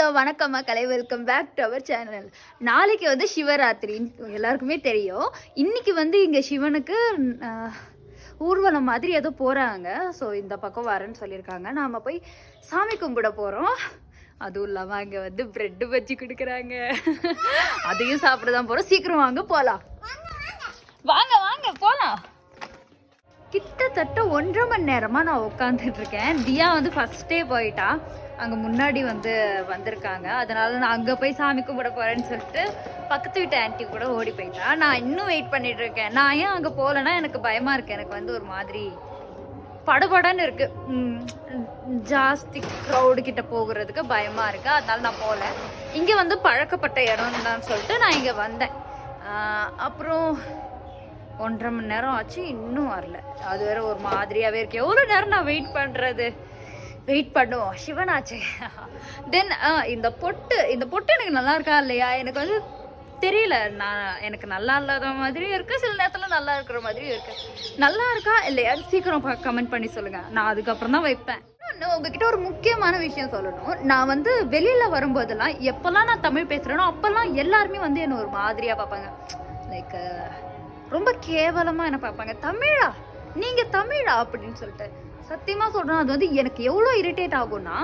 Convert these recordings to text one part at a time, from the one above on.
Hello வணக்கம் மக்களே, welcome back to our channel. நாளைக்கு வந்து சிவராத்திரி எல்லாருக்குமே தெரியும். இன்னைக்கு வந்து இங்கே சிவனுக்கு ஊர்வலம் மாதிரி ஏதோ போகிறாங்க. ஸோ இந்த பக்கம் வரேன்னு சொல்லியிருக்காங்க. நாம் போய் சாமி கும்பிட போகிறோம். அதுவும் இல்லாமல் அங்கே வந்து ப்ரெட்டு பஜ்ஜி கொடுக்குறாங்க. அதையும் சாப்பிட தான் போகிறோம். சீக்கிரம் வாங்க போகலாம். வாங்க வாங்க போகலாம். கிட்டத்தட்ட 1.5 மணி நேரமாக நான் உட்காந்துட்டு இருக்கேன். தியா வந்து ஃபஸ்ட்டே போயிட்டா. அங்கே முன்னாடி வந்து வந்திருக்காங்க. அதனால நான் அங்கே போய் சாமி கும்பிட போகிறேன்னு சொல்லிட்டு பக்கத்து வீட்டு ஆன்ட்டி கூட ஓடி போயிட்டா. நான் இன்னும் வெயிட் பண்ணிட்டு இருக்கேன். நான் ஏன் அங்கே போகலன்னா எனக்கு பயமாக இருக்குது. எனக்கு வந்து ஒரு மாதிரி படபடன்னு இருக்குது. ஜாஸ்தி க்ரௌடு கிட்ட போகிறதுக்கு பயமாக இருக்குது. அதனால நான் போகல. இங்கே வந்து பழக்கப்பட்ட இடம் தான் சொல்லிட்டு நான் இங்கே வந்தேன். அப்புறம் 1.5 மணி நேரம் ஆச்சு, இன்னும் வரல. அது வேற ஒரு மாதிரியாகவே இருக்கு. எவ்வளோ நேரம் நான் வெயிட் பண்ணுறது? வெயிட் பண்ணுவோம். சிவனாச்சு. தென் இந்த பொட்டு எனக்கு நல்லா இருக்கா இல்லையா எனக்கு வந்து தெரியல. எனக்கு நல்லா இல்லாத மாதிரியும் இருக்குது, சில நேரத்தில் நல்லா இருக்கிற மாதிரியும் இருக்குது. நல்லா இருக்கா இல்லையா சீக்கிரம் கமெண்ட் பண்ணி சொல்லுங்கள். நான் அதுக்கப்புறம் தான் வைப்பேன். உங்ககிட்ட ஒரு முக்கியமான விஷயம் சொல்லணும். நான் வந்து வெளியில் வரும்போதெல்லாம் எப்போல்லாம் நான் தமிழ் பேசுகிறேனோ அப்போல்லாம் எல்லாருமே வந்து என்னை ஒரு மாதிரியாக பார்ப்பாங்க. லைக் ரொம்ப கேவலமாக என்ன பார்ப்பாங்க. தமிழா, நீங்கள் தமிழா அப்படின்னு சொல்லிட்டு. சத்தியமாக சொல்கிறேன், அது வந்து எனக்கு எவ்வளோ இரிட்டேட் ஆகும்னா,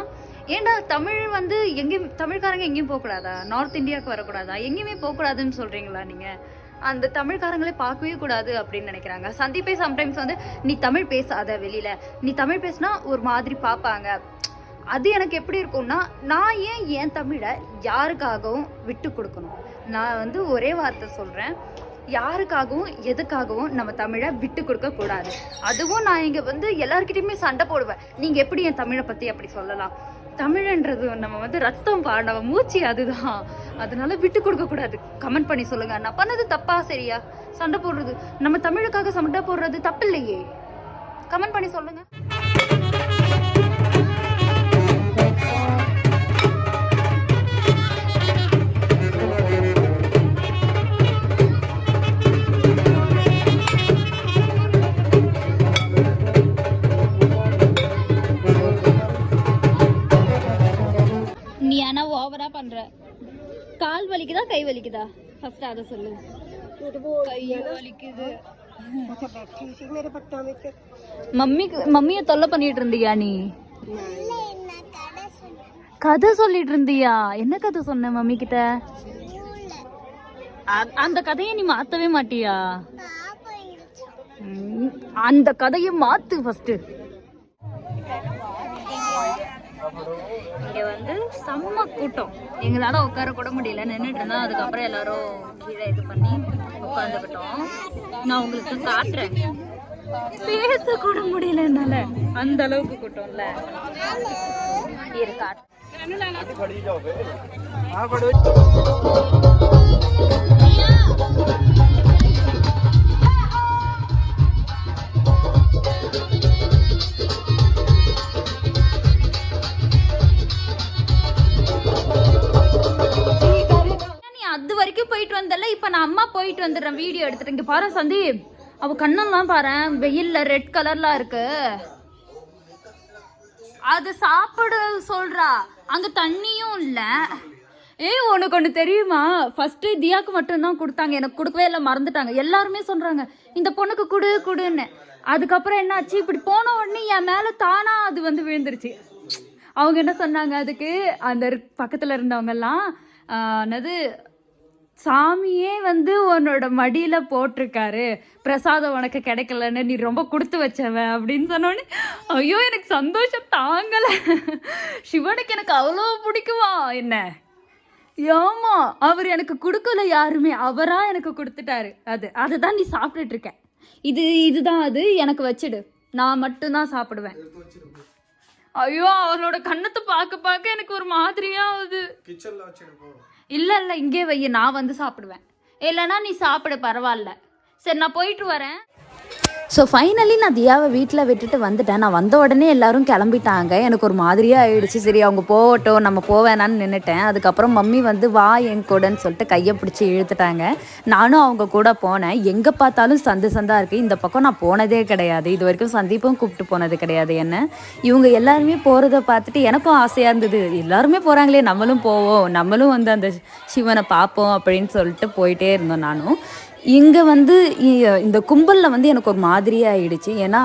ஏன்டா தமிழ் வந்து எங்கேயும் தமிழ்காரங்க எங்கேயும் போகக்கூடாதா? நார்த் இந்தியாவுக்கு வரக்கூடாதா? எங்கேயுமே போகக்கூடாதுன்னு சொல்கிறீங்களா நீங்கள்? அந்த தமிழ்காரங்களே பார்க்கவே கூடாது அப்படின்னு நினைக்கிறாங்க. சந்தீப்பே சம்டைம்ஸ் வந்து நீ தமிழ் பேசாத, வெளியில் நீ தமிழ் பேசினா ஒரு மாதிரி பார்ப்பாங்க. அது எனக்கு எப்படி இருக்கும்னா, நான் ஏன் தமிழை யாருக்காகவும் விட்டு கொடுக்கணும்? நான் வந்து ஒரே வார்த்தை சொல்கிறேன், யாருக்காகவும் எதுக்காகவும் நம்ம தமிழை விட்டு கொடுக்க கூடாது. அதுவும் நான் இங்கே வந்து எல்லாருக்கிட்டையுமே சண்டை போடுவேன். நீங்கள் எப்படி என் தமிழை பற்றி அப்படி சொல்லலாம்? தமிழ்ன்றது நம்ம வந்து ரத்தம் நம்ம மூச்சு, அதுதான். அதனால விட்டு கொடுக்க கூடாது. கமெண்ட் பண்ணி சொல்லுங்க, நான் பண்ணது தப்பா சரியா? சண்டை போடுறது, நம்ம தமிழுக்காக சண்டை போடுறது தப்பு இல்லையே. கமெண்ட் பண்ணி சொல்லுங்க. நீ ஆனா ஓவரா பண்ற. கால் வலிக்குதா கை வலிக்குதா? ஃபர்ஸ்ட் அத சொல்லு. கை வலிக்குது. மம்மிய தொல்லை பண்ணிட்டு இருந்தியா நீ? கதை சொல்லிட்டு இருந்தியா? என்ன கதை சொன்ன மம்மி கிட்ட? அந்த கதையை நீ மாத்தவே மாட்டியா? அந்த கதையை மாத்து ஃபர்ஸ்ட். இங்க வந்து செம்ம கூட்டம். எங்களால உட்கார கூட முடியல, நின்றுட்டு இருந்தா. அதுக்கப்புறம் எல்லாரும் கீழே இது பண்ணி உட்காந்துக்கிட்டோம். நான் உங்களுக்கு காட்டுறேன். பேச கூட முடியல என்னால, அந்த அளவுக்கு கூட்டம்ல இருக்கா. போயிட்டு வந்தல. இப்ப நான் அம்மா போயிட்டு வந்துடுறேன், வீடியோ எடுத்துட்டு. இங்க பாரு சந்தீப், அவ கண்ணெல்லாம் பாரு, வெயில்ல ரெட் கலர்ல இருக்கு. அது சாப்பிட சொல்றா, அங்க தண்ணியும் இல்ல. உனக்கு ஒண்ணு தெரியுமா? ஃபர்ஸ்ட் தியாக்கு மட்டும்தான் கொடுத்தாங்க, எனக்கு கொடுக்கவே இல்லை, மறந்துட்டாங்க. எல்லாருமே சொல்றாங்க இந்த பொண்ணுக்கு குடுன்னு. அதுக்கப்புறம் என்னாச்சு, இப்படி போன உடனே என் மேல தானா அது வந்து விழுந்துருச்சு. அவங்க என்ன சொன்னாங்க அதுக்கு, அந்த பக்கத்துல இருந்தவங்க எல்லாம் என்னது, சாமியே வந்து உன்னோட மடியில போட்டிருக்காரு, பிரசாதம் உனக்கு கிடைக்கலன்னு, நீ ரொம்ப கொடுத்து வச்சவன் அப்படின்னு சொன்னோன்னே ஐயோ எனக்கு சந்தோஷம் தாங்கல. சிவனுக்கு எனக்கு அவ்வளோ பிடிக்குமா என்ன? ஆமா, அவர் எனக்கு கொடுக்கல, யாருமே அவரா எனக்கு கொடுத்துட்டாரு. அதுதான் நீ சாப்பிட்டுட்டு இருக்க. இதுதான் அது, எனக்கு வச்சிடு, நான் மட்டும்தான் சாப்பிடுவேன். ஐயோ அவளோட கண்ணத்தை பார்க்க எனக்கு ஒரு மாதிரியா ஆகுது. இல்ல இங்கே வை, நான் வந்து சாப்பிடுவேன். இல்லைன்னா நீ சாப்பிடு, பரவாயில்ல. சரி நான் போயிட்டு வரேன். ஸோ ஃபைனலி நான் தியாவை வீட்டில் விட்டுட்டு வந்துட்டேன். நான் வந்த உடனே எல்லோரும் கிளம்பிட்டாங்க. எனக்கு ஒரு மாதிரியாக ஆகிடுச்சு. சரி அவங்க போகட்டும், நம்ம போவேணான்னு நின்றுட்டேன். அதுக்கப்புறம் மம்மி வந்து வா என் கூடன்னு சொல்லிட்டு கையை பிடிச்சி இழுத்துட்டாங்க. நானும் அவங்க கூட போனேன். எங்கே பார்த்தாலும் சந்தாக இருக்குது. இந்த பக்கம் நான் போனதே கிடையாது. இது வரைக்கும் சந்தீப்பும் கூப்பிட்டு போனது கிடையாது என்ன. இவங்க எல்லாருமே போகிறத பார்த்துட்டு எனக்கும் ஆசையாக இருந்தது. எல்லாருமே போகிறாங்களே, நம்மளும் போவோம், நம்மளும் வந்து அந்த சிவனை பார்ப்போம் அப்படின்னு சொல்லிட்டு போயிட்டே இருந்தோம். நானும் இங்கே வந்து இந்த கும்பலில் வந்து எனக்கு ஒரு மாதிரியாக ஆகிடுச்சு. ஏன்னா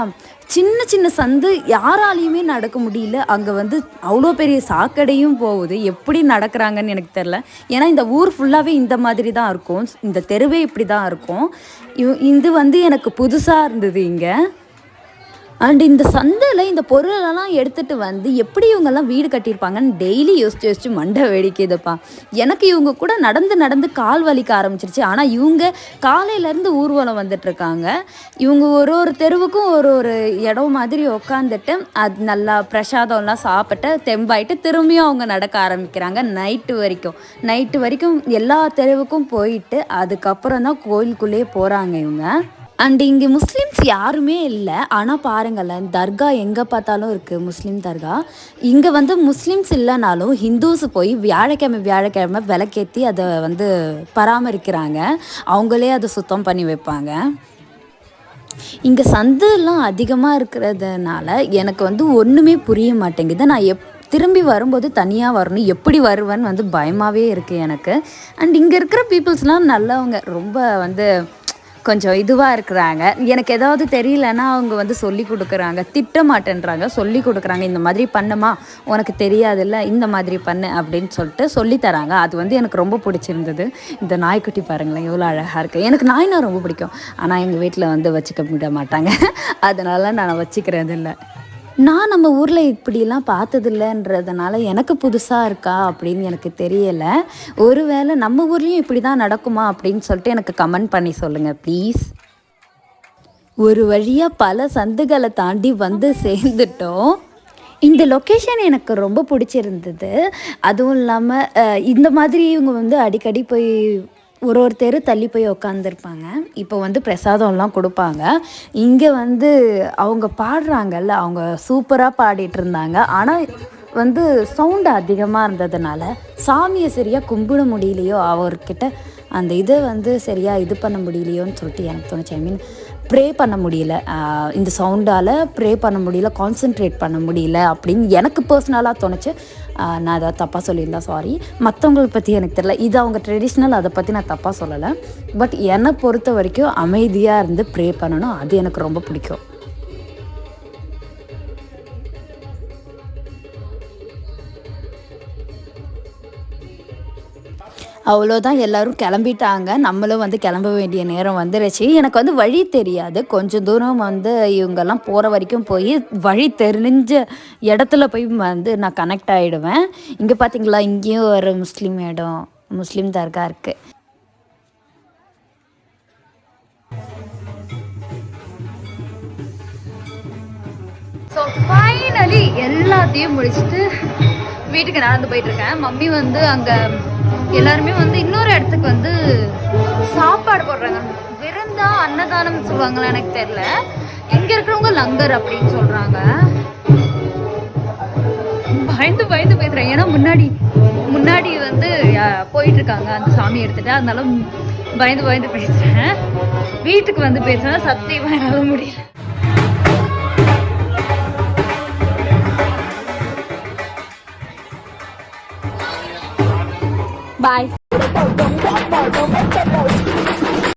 சின்ன சின்ன சந்து யாராலையுமே நடக்க முடியல. அங்கே வந்து அவ்வளோ பெரிய சாக்கடையும் போகுது. எப்படி நடக்கிறாங்கன்னு எனக்கு தெரில. ஏன்னா இந்த ஊர் ஃபுல்லாகவே இந்த மாதிரி தான் இருக்கும். இந்த தெருவே இப்படி தான் இருக்கும். இது வந்து எனக்கு புதுசாக இருந்தது இங்கே. அண்ட் இந்த சந்தையில் இந்த பொருளெல்லாம் எடுத்துகிட்டு வந்து எப்படி இவங்கெல்லாம் வீடு கட்டியிருப்பாங்கன்னு டெய்லி யோசிச்சு மண்டை வேடிக்கைதுப்பா. எனக்கு இவங்க கூட நடந்து கால் வலிக்க ஆரம்பிச்சிருச்சு. ஆனால் இவங்க காலையிலேருந்து ஊர்வலம் வந்துட்டுருக்காங்க. இவங்க ஒரு தெருவுக்கும் ஒரு இடம் மாதிரி உக்காந்துட்டு அது நல்லா பிரசாதம்லாம் சாப்பிட்டு தெம்பாயிட்டு திரும்பியும் அவங்க நடக்க ஆரம்பிக்கிறாங்க. நைட்டு வரைக்கும் எல்லா தெருவுக்கும் போயிட்டு அதுக்கப்புறம் தான் கோயிலுக்குள்ளேயே போகிறாங்க இவங்க. அண்ட் இங்கே முஸ்லீம்ஸ் யாருமே இல்லை. ஆனால் பாருங்களேன், தர்கா எங்கே பார்த்தாலும் இருக்குது, முஸ்லீம் தர்கா. இங்கே வந்து முஸ்லீம்ஸ் இல்லைனாலும் ஹிந்துஸ் போய் வியாழக்கிழமை விளக்கேற்றி அதை வந்து பராமரிக்கிறாங்க. அவங்களே அதை சுத்தம் பண்ணி வைப்பாங்க. இங்கே சந்தெல்லாம் அதிகமாக இருக்கிறதுனால எனக்கு வந்து ஒன்றுமே புரிய மாட்டேங்குது. நான் திரும்பி வரும்போது தனியாக வரணும், எப்படி வருவேன்னு வந்து பயமாகவே இருக்குது எனக்கு. அண்ட் இங்கே இருக்கிற பீப்புள்ஸ்லாம் நல்லவங்க, ரொம்ப வந்து கொஞ்சம் இதுவாக இருக்கிறாங்க. எனக்கு ஏதாவது தெரியலன்னா அவங்க வந்து சொல்லி கொடுக்குறாங்க, திட்ட மாட்டேன்றாங்க, சொல்லி கொடுக்குறாங்க. இந்த மாதிரி பண்ணுமா, உனக்கு தெரியாதுல்ல, இந்த மாதிரி பண்ணு அப்படின்னு சொல்லிட்டு சொல்லித்தராங்க. அது வந்து எனக்கு ரொம்ப பிடிச்சிருந்தது. இந்த நாய்க்குட்டி பாருங்களேன் எவ்வளோ அழகாக இருக்குது. எனக்கு நாய்னா ரொம்ப பிடிக்கும். ஆனால் எங்கள் வீட்டில் வந்து வச்சுக்க விட மாட்டாங்க. அதனால் நான் வச்சுக்கிறது இல்லை. நான் நம்ம ஊரில் இப்படிலாம் பார்த்ததில்லைன்றதுனால எனக்கு புதுசாக இருக்கா அப்படின்னு எனக்கு தெரியலை. ஒருவேளை நம்ம ஊர்லேயும் இப்படி தான் நடக்குமா அப்படின்னு சொல்லிட்டு எனக்கு கமெண்ட் பண்ணி சொல்லுங்கள் ப்ளீஸ். ஒரு வழியாக பல சந்துகளை தாண்டி வந்து சேர்ந்துட்டோம். இந்த லொக்கேஷன் எனக்கு ரொம்ப பிடிச்சிருந்தது. அதுவும் இல்லாமல் இந்த மாதிரி இவங்க வந்து அடிக்கடி போய் ஒரு தெரு தள்ளி போய் உக்காந்துருப்பாங்க. இப்போ வந்து பிரசாதம்லாம் கொடுப்பாங்க. இங்கே வந்து அவங்க பாடுறாங்கல்ல, அவங்க சூப்பராக பாடிட்டு இருந்தாங்க. ஆனால் வந்து சவுண்டு அதிகமாக இருந்ததுனால சாமியை சரியாக கும்பிட முடியலையோ, அவர்கிட்ட அந்த இதை வந்து சரியாக இது பண்ண முடியலையோன்னு சொல்லிட்டு எனக்கு தோணுச்சு. ஐ மீன் ப்ரே பண்ண முடியல, இந்த சவுண்டால் ப்ரே பண்ண முடியல, கான்சென்ட்ரேட் பண்ண முடியல அப்படின்னு எனக்கு பர்சனலாக தோணுச்சு. நான் அதை தப்பாக சொல்லியிருந்தேன், சாரி. மற்றவங்களை பற்றி எனக்கு தெரியல, இது அவங்க ட்ரெடிஷ்னல், அதை பற்றி நான் தப்பாக சொல்லலை. பட் என்னை பொறுத்த வரைக்கும் அமைதியாக இருந்து ப்ரே பண்ணணும், அது எனக்கு ரொம்ப பிடிக்கும். அவ்வளோதான், எல்லோரும் கிளம்பிட்டாங்க. நம்மளும் வந்து கிளம்ப வேண்டிய நேரம் வந்துருச்சு. எனக்கு வந்து வழி தெரியாது. கொஞ்சம் தூரம் வந்து இவங்கெல்லாம் போகிற வரைக்கும் போய் வழி தெரிஞ்ச இடத்துல போய் வந்து நான் கனெக்ட் ஆகிடுவேன். இங்கே பார்த்தீங்களா, இங்கேயும் ஒரு முஸ்லீம் இடம், முஸ்லீம் தர்கா இருக்குது. ஸோ ஃபைனலி எல்லாத்தையும் முடிச்சுட்டு வீட்டுக்கு நடந்து போயிட்டுருக்கேன். மம்மி வந்து அங்கே எல்லாருமே வந்து இன்னொரு இடத்துக்கு வந்து சாப்பாடு போடுறாங்க. விருந்தா அன்னதானம் சொல்லுவாங்களா எனக்கு தெரியல. இங்கே இருக்கிறவங்க லங்கர் அப்படின்னு சொல்கிறாங்க. பயந்து பேசுகிறேன். ஏன்னா முன்னாடி வந்து போயிட்டுருக்காங்க அந்த சாமி எடுத்துகிட்டு. அதனால பயந்து பேசுகிறேன். வீட்டுக்கு வந்து பேசுகிறேன், சத்தியமாக என்னால் முடியல. Bye.